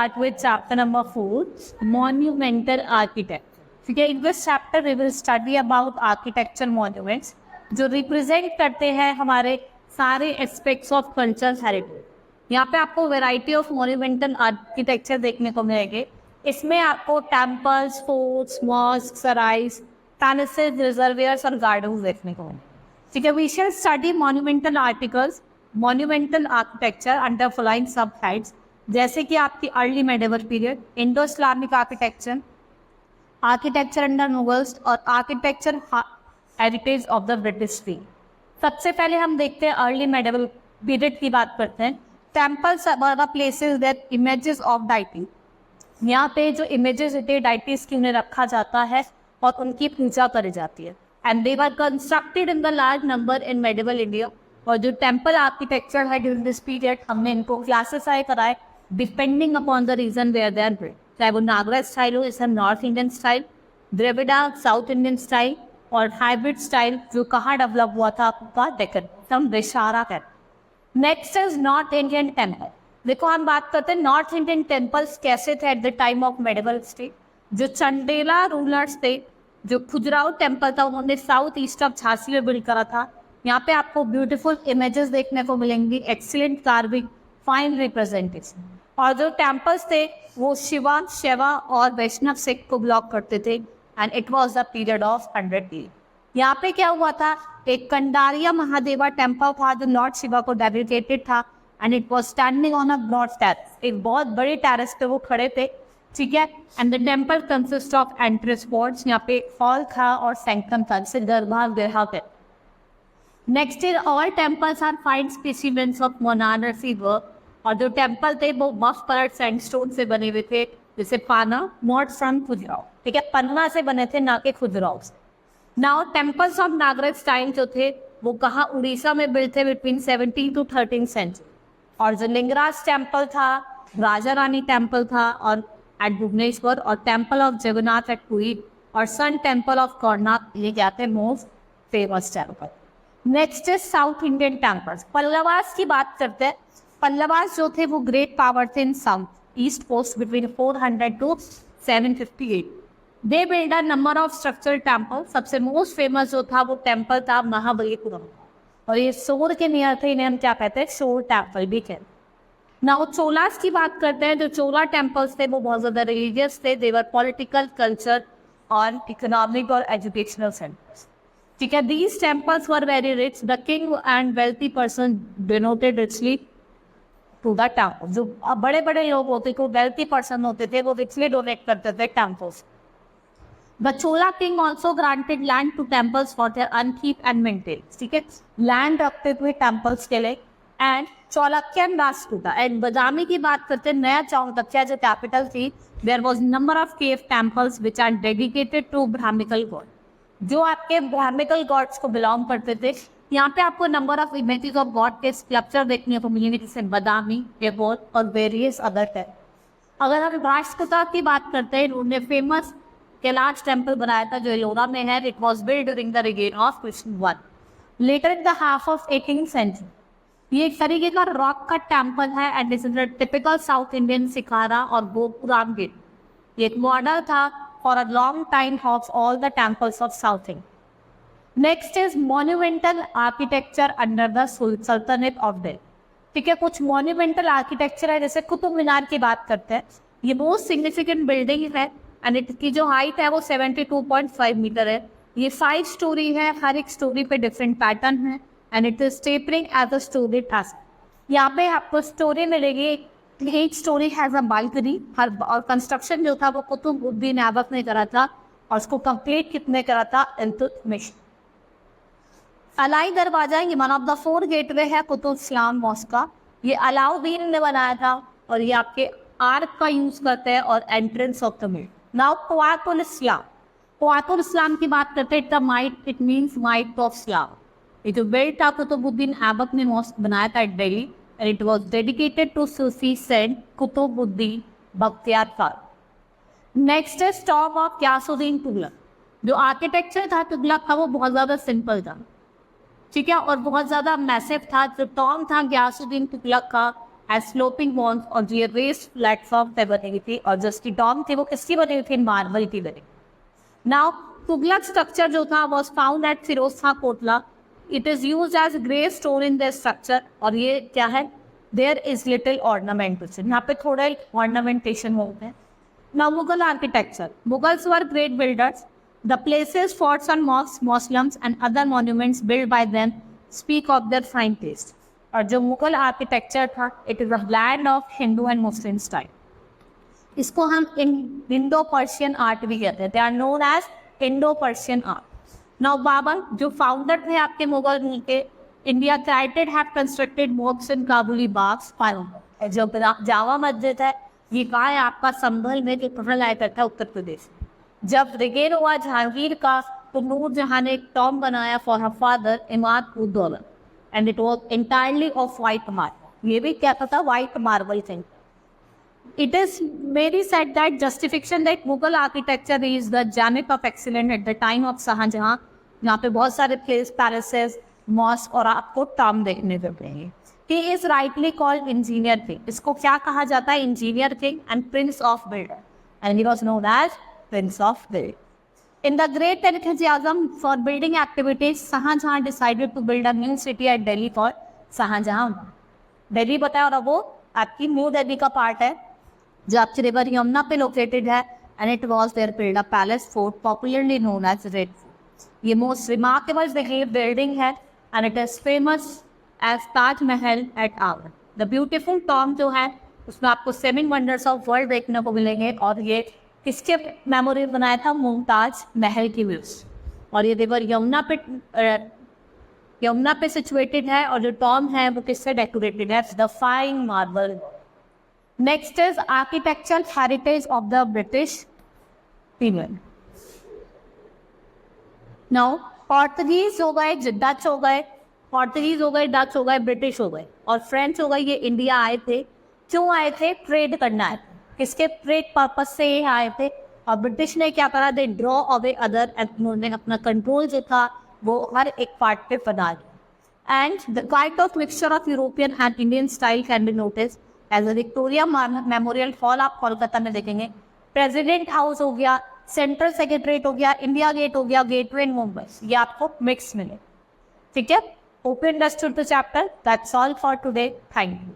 start with chapter number 4, monumental architecture. ठीक है, in this chapter we will study about architecture monuments जो represent करते हैं हमारे सारे aspects of cultural heritage. यहाँ पे आपको variety of monumental architecture देखने को मिलेंगे. इसमें आपको temples, forts, mosques, सराइज, palaces, reservoirs और gardens देखने को मिलेंगे. ठीक है, we shall study monumental architecture under following subheads, जैसे कि आपकी early medieval period, Indo Islamic architecture, architecture under Mughals और architecture heritage of the British period. सबसे पहले हम देखते हैं अर्ली मेडिवल पीरियड की बात करते हैं. Temples are the places that images of deity. यहाँ पे जो इमेजेस होते हैं डाइटीज की उन्हें रखा जाता है और उनकी पूजा करी जाती है. And they were constructed in the large number in medieval India. और जो टेम्पल आर्किटेक्चर है ड्यूरिंग दिस पीरियड हमने इनको क्लासिफाई कराए depending upon the region where they are built. चाहे वो नागरा स्टाइल हो, इसे north Indian style, Dravida south Indian style और हाइब्रिड स्टाइल जो कहाँ डेवलप हुआ था आपका डेक्कन, हम विशारा कहते हैं. Next is north Indian temple. देखो हम बात करते हैं नॉर्थ इंडियन टेम्पल्स कैसे थे at the time of medieval state. जो चंडेला रूलर्स थे, जो खुजराहो टेम्पल था उन्होंने साउथ ईस्ट ऑफ झांसी में बिल्ड करा था. यहाँ पे आपको ब्यूटीफुल इमेजेस देखने को मिलेंगी, एक्सीलेंट कार्विंग, फाइन रिप्रेजेंटेशन. और जो टेम्पल्स थे वो शिवा, शैवा और वैष्णव सेक्ट को ब्लॉक करते थे and it was the period of 100 year. यहाँ पे क्या हुआ था, एक कंडारिया महादेवा टेम्पल था जो लॉर्ड शिवा को डेडिकेटेड था and it was standing on a broad terrace. एक बहुत बड़ी टेरेस पे वो खड़े थे. ठीक है, and the temple consist of entrance courts. यहाँ पे हॉल था और सैंक्टम था जिसे गर्भगृह थे. Next is all temples are fine specimens of monarchy work. और जो टेम्पल थे वो मफ कलर्ड सैंडस्टोन से बने हुए थे, जैसे पाना, नॉट फ्रॉम खुजराहो. ठीक है, पन्ना से बने थे ना कि खुजराहो से. Now temples of Nagara style जो थे वो कहाँ उड़ीसा में बिल्ड थे बिटवीन 17 to 13 सेंचुरी. और जो लिंगराज टेम्पल था, राजा रानी टेम्पल था और एट भुवनेश्वर, और temple of Jagannath at Puri और सन टेम्पल ऑफ कोणार्क, ये क्या थे most famous temple. Next is south Indian temples. Pallavas की बात करते हैं. पल्लवास जो थे वो ग्रेट पावर थे in south east coast between 400 to 758. They build a number of structural temple. सबसे मोस्ट फेमस जो था वो टेम्पल था महाबलीपुरम, और ये सोर के नियर थे, इन्हें हम क्या कहते हैं, शोर टेम्पल भी कहते हैं. नाउ चोलास की बात करते हैं. जो चोला टेम्पल्स थे वो बहुत ज़्यादा रिलीजियस थे. देवर पॉलिटिकल, कल्चर और इकोनॉमिक और एजुकेशनल सेंटर्स. ठीक है, these temples were very rich. The king and wealthy person donated richly to the temple. जो बड़े बड़े लोग होते थे, वेल्थी पर्सन होते थे, वो रिचली डोनेट करते थे temples. The Chola king also granted land to temples for their upkeep and maintain. ठीक है, लैंड रखते थे टेम्पल्स के लिए. एंड चालुक्यन राष्ट्रकूटा एंड बदामी की बात करते हैं. नया चालुक्य जो कैपिटल थी, there was number of cave temples which are dedicated to Brahmical god, जो आपके ब्राह्मिकल गॉड्स को बिलोंग करते थे. यहाँ पे आपको number of images of God के स्कल्पचर देखने को मिलेंगे, जैसे बदामी, एबोल और वेरियस अदर टेम्पल. अगर हम राष्ट्रकूटा की बात करते हैं, उन्होंने फेमस कैलाश टेम्पल बनाया था जो एलोरा में है. It was build during the reign of Krishna one later in the half of 18th century. ये एक तरीके का रॉक का टेम्पल है and this is the typical south Indian shikhara और गोपुराम गेट. ये एक मॉडल था for a long time of all the temples of south India. Next is monumental architecture under the sultanate of Delhi. ठीक है, कुछ मॉन्यूमेंटल आर्किटेक्चर है, जैसे कुतुब मीनार की बात करते हैं. ये मोस्ट सिग्निफिकेंट बिल्डिंग है एंड इसकी जो हाइट है वो 72.5 मीटर है. ये 5 स्टोरी है, हर एक स्टोरी पे डिफरेंट पैटर्न है and it is tapering as a story task. यहाँ पे आपको स्टोरी मिलेगी, एक स्टोरी हैज अ बालकनी. हर और कंस्ट्रक्शन जो था वो कुतुबुद्दीन ऐबक ने करा था और उसको कंप्लीट कितने करा था, इल्तुतमिश. अलाई दरवाजा, ये वन ऑफ द 4 गेटवे है कुतुब इस्लाम मॉस्क का. ये अलाउद्दीन ने बनाया था और ये आपके आर्क का यूज करते हैं और entrance of the mid. Now Quwwatul Islam. Quwwatul Islam की बात करते हैं. The might, it means might of Islam. ये जो बिल्ड था कुतुबुद्दीन ऐबक ने मॉस्क बनाया था at Delhi and it was dedicated to Sufi saint Qutbuddin Bakhtiyar Khan. Next है टॉम ऑफ ग्यासुद्दीन तुगलक. जो आर्किटेक्चर था तुगलक का वो बहुत ज़्यादा सिंपल था. ठीक है, और बहुत ज़्यादा मैसिव था. जो टॉम था ग्यासुद्दीन तुगलक का एज स्लोपिंग वॉल्स और ये रेस्ड प्लेटफॉर्म पे बनी हुई थी, और जो इसकी डॉम थी वो किसकी बनी हुई थी? मार्बल की बनी। नाउ तुगलक स्ट्रक्चर जो था was found at Firoz Khan Kotla. It is use as grey stone in the structure, और ये क्या है? देयर इज लिटिल ऑर्नामेंटेशन, यहाँ पे थोड़ा ऑर्नामेंटेशन होते हैं। Now Mughal architecture, Mughals were great builders. The places, forts and mosques, mausoleums and other monuments built by them speak of their fine taste. और जो मुगल आर्किटेक्चर था, it is a blend of Hindu and Muslim style. इसको हम Indo Persian art भी कहते हैं। They are known as Indo Persian art. Now Babar जो founder थे आपके मुगल रूल के, India created have constructed mosques in Kabuli Baghs. जो जावा मस्जिद है ये कहाँ है? आपका संभल में, जो टोटल आया करता है उत्तर प्रदेश। जब रिगेन हुआ जहांगीर का, तो नूरजहां ने एक टॉम बनाया for her father Imad ud Daula, and it was entirely of white marble. ये भी क्या था? White marble thing. It is maybe said that justification that Mughal architecture is the zenith of excellence at the time of Shahjahan, यहाँ पे बहुत सारे place, palaces, mask और आपको टॉम देखने को मिलेंगे। He is rightly called engineer king. इसको क्या कहा जाता है? Engineer king and prince of builder, and he was known as prince of builder. In the great enthusiasm for building activities, Shahjahan decided to build a new city at Delhi for Shahjahan. Delhi बताया, और वो आपकी new Delhi का part है जो आपकी river Yamuna पे located है, and it was there build a palace fort popularly known as red fort. ये मोस्ट रिमार्केबल बिल्डिंग है, and it is famous as Taj Mahal at Agra. The beautiful tomb जो है उसमें आपको 7 वंडर्स ऑफ वर्ल्ड देखने को मिलेंगे, और ये किसके मेमोरी बनाया था? मुमताज महल की व्यूज। और ये रिवर यमुना पे सिचुएटेड है, और जो टॉम है वो किससे डेकोरेटेड है? The fine marble. Next is architectural heritage of the British period. Now Portuguese हो गए, डच हो गए, पोर्तुगीज हो गए, डच हो गए, ब्रिटिश हो गए, और फ्रेंच हो गए। ये इंडिया आए थे, क्यों आए थे? ट्रेड करना आए थे। किसके ट्रेड पर्पज से ये आए थे? और ब्रिटिश ने क्या करा? दे ड्रॉ अवे अदर, उन्होंने अपना कंट्रोल जो था वो हर एक पार्ट पे बना दिया। And the kind of mixture of European and Indian style can be notice as a Victoria Memorial Hall आप कोलकाता में देखेंगे, प्रेसिडेंट हाउस हो गया, सेंट्रल सेक्रेटरीट हो गया, इंडिया गेट हो गया, गेटवे इन मुंबई, ये आपको मिक्स मिले। ठीक है, hope you understood the chapter. That's all for today, thank you.